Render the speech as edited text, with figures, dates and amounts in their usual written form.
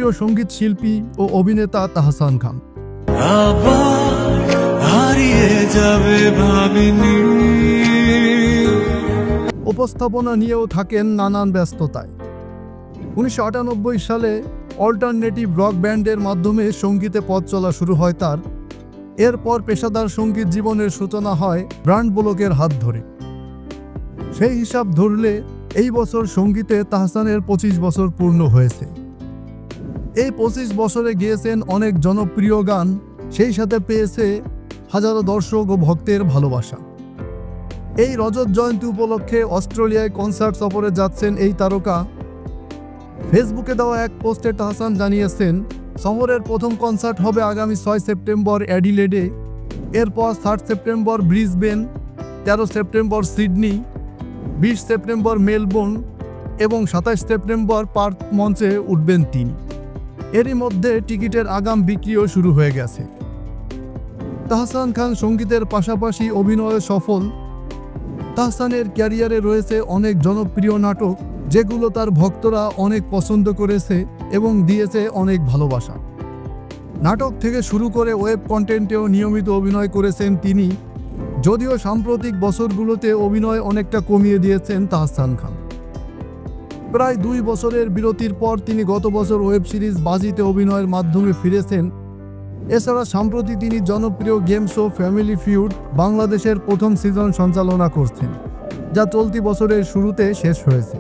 জনপ্রিয় সঙ্গীত শিল্পী ও অভিনেতা তাহসান খান। উপস্থাপনা নিয়েও থাকেন নানান ব্যস্ততায়। 1998 সালে অল্টারনেটিভ রক ব্যান্ডের মাধ্যমে সঙ্গীতে পথ চলা শুরু হয় তার। এরপর পেশাদার সঙ্গীত জীবনের সূচনা হয় ব্র্যান্ড ব্লকের হাত ধরে। সেই হিসাব ধরলে এই বছর সঙ্গীতে তাহসানের 25 বছর পূর্ণ হয়েছে। এই 25 বছরে গিয়েছেন অনেক জনপ্রিয় গান, সেই সাথে পেয়েছে হাজারো দর্শক ও ভক্তের ভালোবাসা। এই রজত জয়ন্তী উপলক্ষে অস্ট্রেলিয়ায় কনসার্ট সফরে যাচ্ছেন এই তারকা। ফেসবুকে দেওয়া এক পোস্টে তাহসান জানিয়েছেন, শহরের প্রথম কনসার্ট হবে আগামী 6 সেপ্টেম্বর অ্যাডিলেডে, এরপর 7 September Brisbane, 13 September Sydney, 20 September Melbourne এবং 27 সেপ্টেম্বর পার্থ মঞ্চে উঠবেন তিনি। এরই মধ্যে টিকিটের আগাম বিক্রিও শুরু হয়ে গেছে। তাহসান খান সঙ্গীতের পাশাপাশি অভিনয়ে সফল। তাহসানের ক্যারিয়ারে রয়েছে অনেক জনপ্রিয় নাটক, যেগুলো তার ভক্তরা অনেক পছন্দ করেছে এবং দিয়েছে অনেক ভালোবাসা। নাটক থেকে শুরু করে ওয়েব কন্টেন্টেও নিয়মিত অভিনয় করেছেন তিনি, যদিও সাম্প্রতিক বছরগুলোতে অভিনয় অনেকটা কমিয়ে দিয়েছেন তাহসান খান। প্রায় 2 বছরের বিরতির পর তিনি গত বছর ওয়েব সিরিজ বাজিতে অভিনয়ের মাধ্যমে ফিরেছেন। এছাড়া সম্প্রতি তিনি জনপ্রিয় গেম শো ফ্যামিলি ফিউড বাংলাদেশের প্রথম সিজন সঞ্চালনা করছেন, যা চলতি বছরের শুরুতে শেষ হয়েছে।